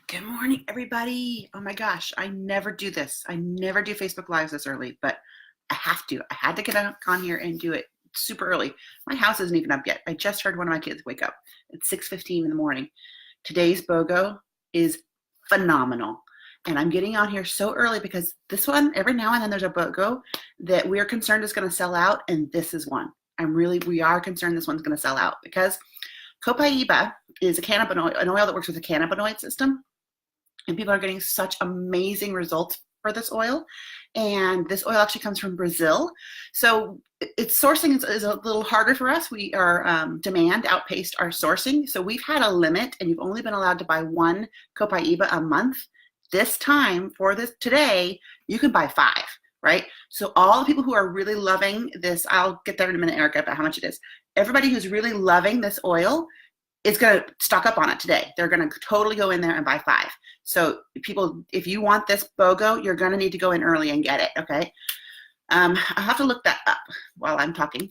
Good morning, everybody. Oh my gosh, I never do this. I never do Facebook Lives this early, but I have to. I had to get on here and do it super early. My house isn't even up yet. I just heard one of my kids wake up at 6:15 in the morning. Today's BOGO is phenomenal. And I'm getting on here so early because this one, every now and then there's a BOGO that we're concerned is going to sell out, and this is one. We are concerned this one's going to sell out because Copaiba is an oil that works with a cannabinoid system, and people are getting such amazing results for this oil. And this oil actually comes from Brazil, so its sourcing is a little harder for us. Our demand outpaced our sourcing, so we've had a limit, and you've only been allowed to buy one Copaiba a month. This time for this today, you can buy 5, right? So all the people who are really loving this, I'll get there in a minute, Erica, about how much it is. Everybody who's really loving this oil is going to stock up on it today. They're going to totally go in there and buy 5. So people, if you want this BOGO, you're going to need to go in early and get it, okay? I'll have to look that up while I'm talking.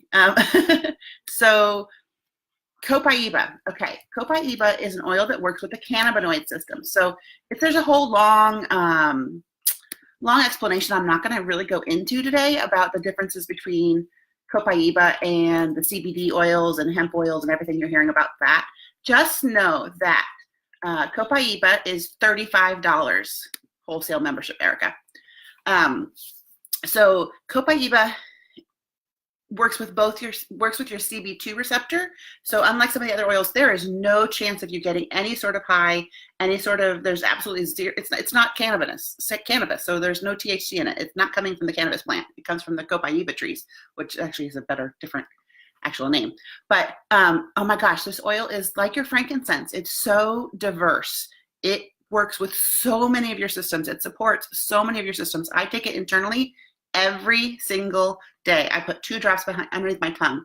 So Copaiba, okay. Copaiba is an oil that works with the cannabinoid system. So if there's a whole long explanation I'm not going to really go into today about the differences between Copaiba and the CBD oils and hemp oils and everything you're hearing about that. Just know that Copaiba is $35 wholesale membership, Erica. So Copaiba works with your CB2 receptor. So unlike some of the other oils, there is no chance of you getting any sort of high, there's absolutely zero. It's not cannabis. So there's no THC in it. It's not coming from the cannabis plant. It comes from the Copaiba trees, which actually is a better, different actual name. But oh my gosh, this oil is like your frankincense. It's so diverse. It works with so many of your systems. It supports so many of your systems. I take it internally every single day. I put 2 drops underneath my tongue.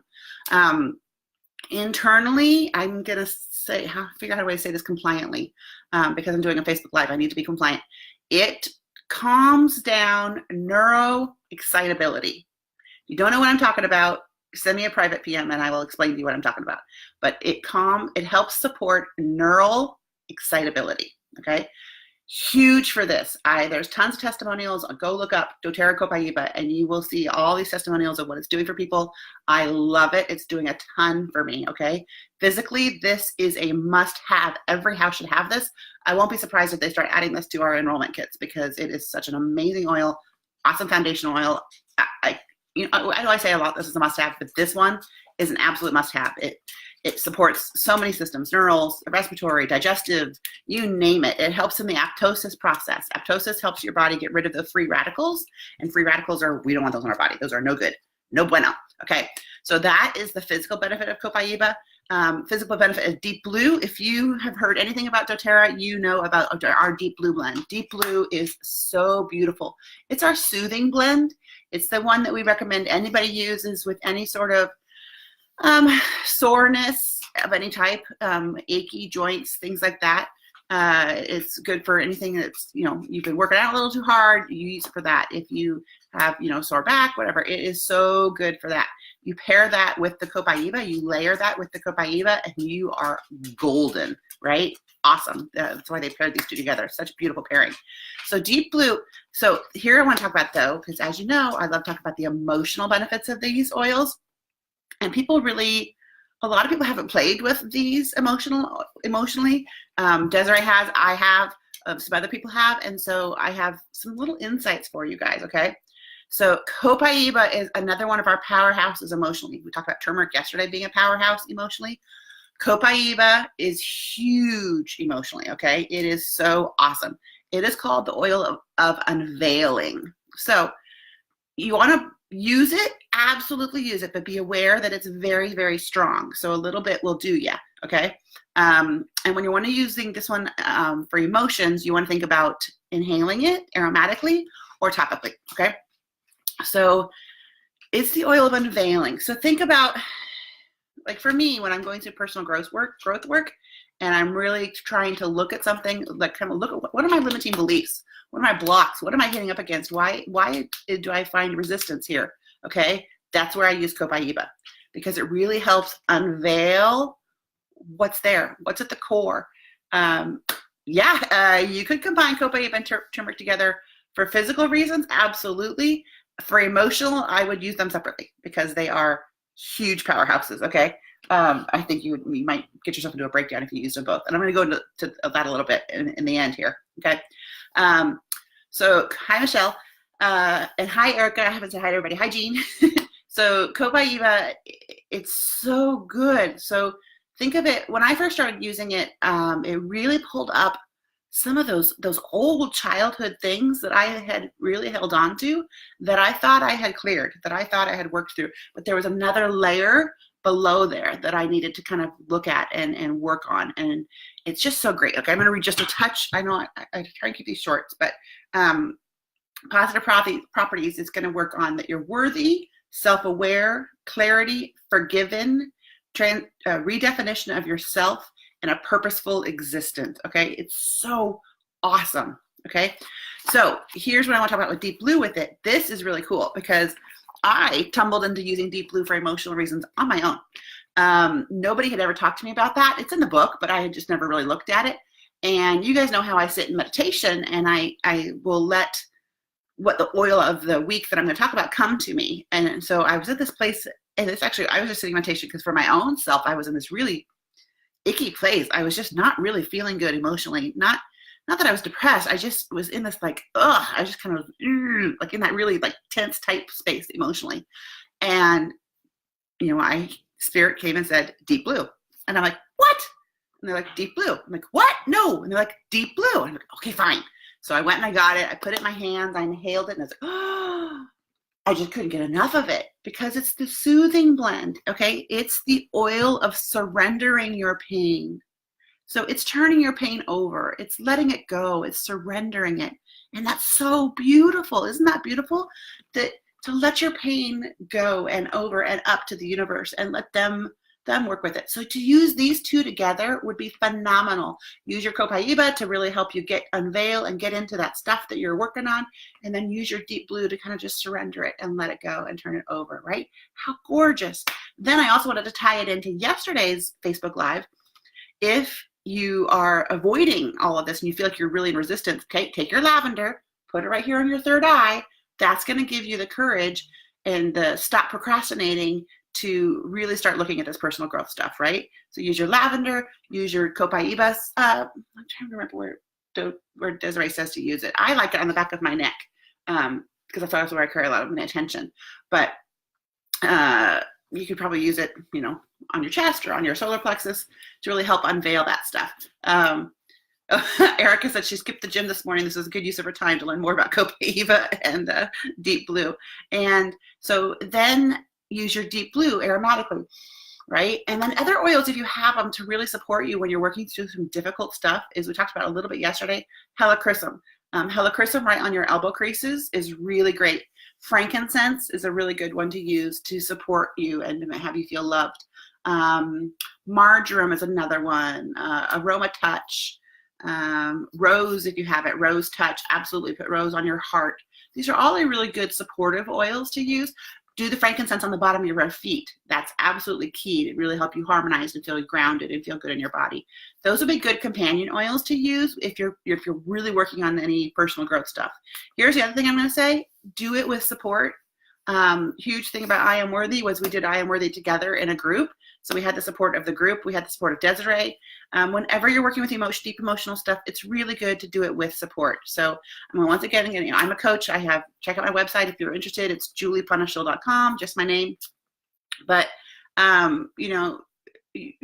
Internally, I'm going to figure out how to say this compliantly because I'm doing a Facebook Live. I need to be compliant. It calms down neuro excitability. You don't know what I'm talking about, send me a private PM and I will explain to you what I'm talking about. But it helps support neural excitability, okay? Huge for this. There's tons of testimonials. Go look up doTERRA Copaiba and you will see all these testimonials of what it's doing for people. I love it. It's doing a ton for me, okay? Physically, this is a must-have. Every house should have this. I won't be surprised if they start adding this to our enrollment kits because it is such an amazing oil, awesome foundational oil. I know I say a lot, this is a must-have, but this one is an absolute must-have. It supports so many systems, neurals, respiratory, digestive, you name it. It helps in the apoptosis process. Apoptosis helps your body get rid of the free radicals, and free radicals we don't want those in our body. Those are no good, no bueno, okay? So that is the physical benefit of Copaiba. Physical benefit is Deep Blue. If you have heard anything about doTERRA, you know about our Deep Blue blend. Deep Blue is so beautiful. It's our soothing blend. It's the one that we recommend anybody uses with any sort of soreness of any type, achy joints, things like that. It's good for anything that's, you've been working out a little too hard, you use it for that. If you have, sore back, whatever, it is so good for that. You pair that with the Copaiba, you layer that with the Copaiba, and you are golden, right? Awesome. That's why they paired these 2 together. Such a beautiful pairing. So Deep Blue. So here I want to talk about, though, because as you know, I love talking about the emotional benefits of these oils. And a lot of people haven't played with these emotionally. Desiree has, I have, some other people have, and so I have some little insights for you guys, okay? So Copaiba is another one of our powerhouses emotionally. We talked about turmeric yesterday being a powerhouse emotionally. Copaiba is huge emotionally, okay? It is so awesome. It is called the oil of unveiling. So you want to use it, absolutely use it, but be aware that it's very, very strong. So a little bit will do ya, okay? And when you want to using this one for emotions, you want to think about inhaling it aromatically or topically, okay? So it's the oil of unveiling. So think about, like for me, when I'm going through personal growth work, and I'm really trying to look at something, like kind of look at what are my limiting beliefs? What are my blocks? What am I hitting up against? Why do I find resistance here? Okay, that's where I use Copaiba because it really helps unveil what's there, what's at the core. Yeah, you could combine Copaiba and turmeric together for physical reasons, absolutely. For emotional, I would use them separately because they are huge powerhouses. Okay, I think you might get yourself into a breakdown if you use them both, and I'm going to go into that a little bit in the end here. Okay, so hi Michelle, and hi Erica. I haven't said hi to everybody. Hi Jean. So Copaiba, it's so good. So think of it, when I first started using it, it really pulled up some of those old childhood things that I had really held on to, that I thought I had cleared, that I thought I had worked through, but there was another layer below there that I needed to kind of look at and work on. And it's just so great. Okay, I'm going to read just a touch. I know I try and keep these shorts, but positive properties is going to work on that you're worthy, self-aware, clarity, forgiven, redefinition of yourself, and a purposeful existence. Okay, it's so awesome. Okay, so here's what I want to talk about with Deep Blue with it. This is really cool because I tumbled into using Deep Blue for emotional reasons on my own. Nobody had ever talked to me about that. It's in the book, but I had just never really looked at it. And you guys know how I sit in meditation, and I will let what the oil of the week that I'm going to talk about come to me. And so I was at this place, and it's actually, I was just sitting in meditation because for my own self, I was in this really icky place. I was just not really feeling good emotionally. Not that I was depressed. I just was in this like, I just kind of like in that really like tense type space emotionally. And, you know, my spirit came and said, Deep Blue. And I'm like, what? And they're like, Deep Blue. I'm like, what? No. And they're like, Deep Blue. I'm like, okay, fine. So I went and I got it. I put it in my hands. I inhaled it. And I was like, oh, I just couldn't get enough of it because it's the soothing blend. Okay. It's the oil of surrendering your pain. So it's turning your pain over. It's letting it go. It's surrendering it. And that's so beautiful. Isn't that beautiful? That to let your pain go and over and up to the universe and let them work with it. So to use these two together would be phenomenal. Use your Copaiba to really help you unveil and get into that stuff that you're working on, and then use your Deep Blue to kind of just surrender it and let it go and turn it over, right? How gorgeous. Then I also wanted to tie it into yesterday's Facebook Live. If you are avoiding all of this and you feel like you're really in resistance, okay, take your lavender, put it right here on your third eye. That's going to give you the courage and the stop procrastinating to really start looking at this personal growth stuff, right? So use your lavender, use your Copaiba. I'm trying to remember where Desiree says to use it. I like it on the back of my neck because I thought that's where I carry a lot of my attention. But you could probably use it, you know, on your chest or on your solar plexus to really help unveil that stuff. Erica said she skipped the gym this morning. This was a good use of her time to learn more about Copaiba and Deep Blue. And so then use your Deep Blue aromatically, right? And then other oils, if you have them to really support you when you're working through some difficult stuff, is we talked about a little bit yesterday, helichrysum. Helichrysum right on your elbow creases is really great. Frankincense is a really good one to use to support you and to have you feel loved. Marjoram is another one. Aroma Touch. Rose, if you have it, Rose Touch, absolutely put rose on your heart. These are all really good supportive oils to use. Do the frankincense on the bottom of your feet. That's absolutely key to really help you harmonize and feel grounded and feel good in your body. Those would be good companion oils to use if you're really working on any personal growth stuff. Here's the other thing I'm going to say. Do it with support. Huge thing about I Am Worthy was we did I Am Worthy together in a group. So we had the support of the group. We had the support of Desiree. Whenever you're working with deep emotional stuff, it's really good to do it with support. So once again, you know, I'm a coach. Check out my website if you're interested. It's juliepunishville.com, just my name. But, you know,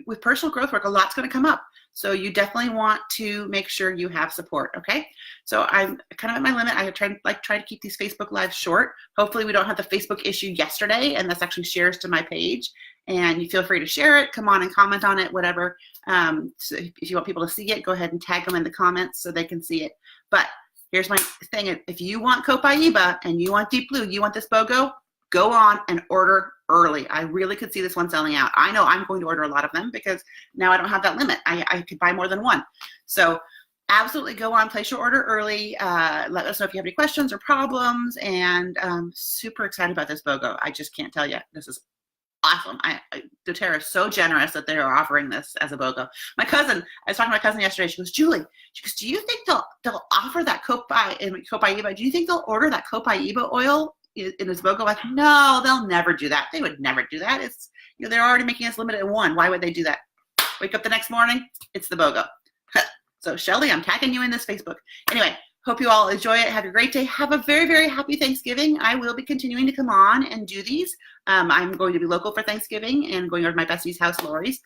with personal growth work, a lot's going to come up. So you definitely want to make sure you have support, okay? So I'm kind of at my limit. I try to keep these Facebook Lives short. Hopefully we don't have the Facebook issue yesterday, and this actually shares to my page. And you feel free to share it, come on and comment on it, whatever. So if you want people to see it, go ahead and tag them in the comments so they can see it. But here's my thing. If you want Copaiba and you want Deep Blue, you want this BOGO, go on and order early. I really could see this one selling out. I know I'm going to order a lot of them because now I don't have that limit. I could buy more than one. So absolutely go on, place your order early. Let us know if you have any questions or problems. And super excited about this BOGO. I just can't tell you. This is awesome. doTERRA is so generous that they are offering this as a BOGO. I was talking to my cousin yesterday. She goes, Julie, do you think they'll offer that Copaiba? Do you think they'll order that Copaiba oil in this BOGO? Like, no, they'll never do that. They would never do that. It's, they're already making us limited at 1. Why would they do that? Wake up the next morning, it's the BOGO. So Shelly, I'm tagging you in this Facebook. Anyway, hope you all enjoy it. Have a great day. Have a very, very happy Thanksgiving. I will be continuing to come on and do these. I'm going to be local for Thanksgiving and going over to my bestie's house, Lori's,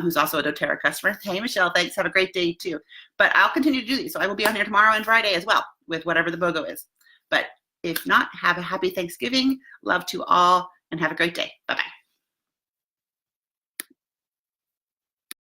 who's also a doTERRA customer. Hey, Michelle, thanks. Have a great day, too. But I'll continue to do these. So I will be on here tomorrow and Friday as well with whatever the BOGO is. But if not, have a happy Thanksgiving. Love to all and have a great day. Bye-bye.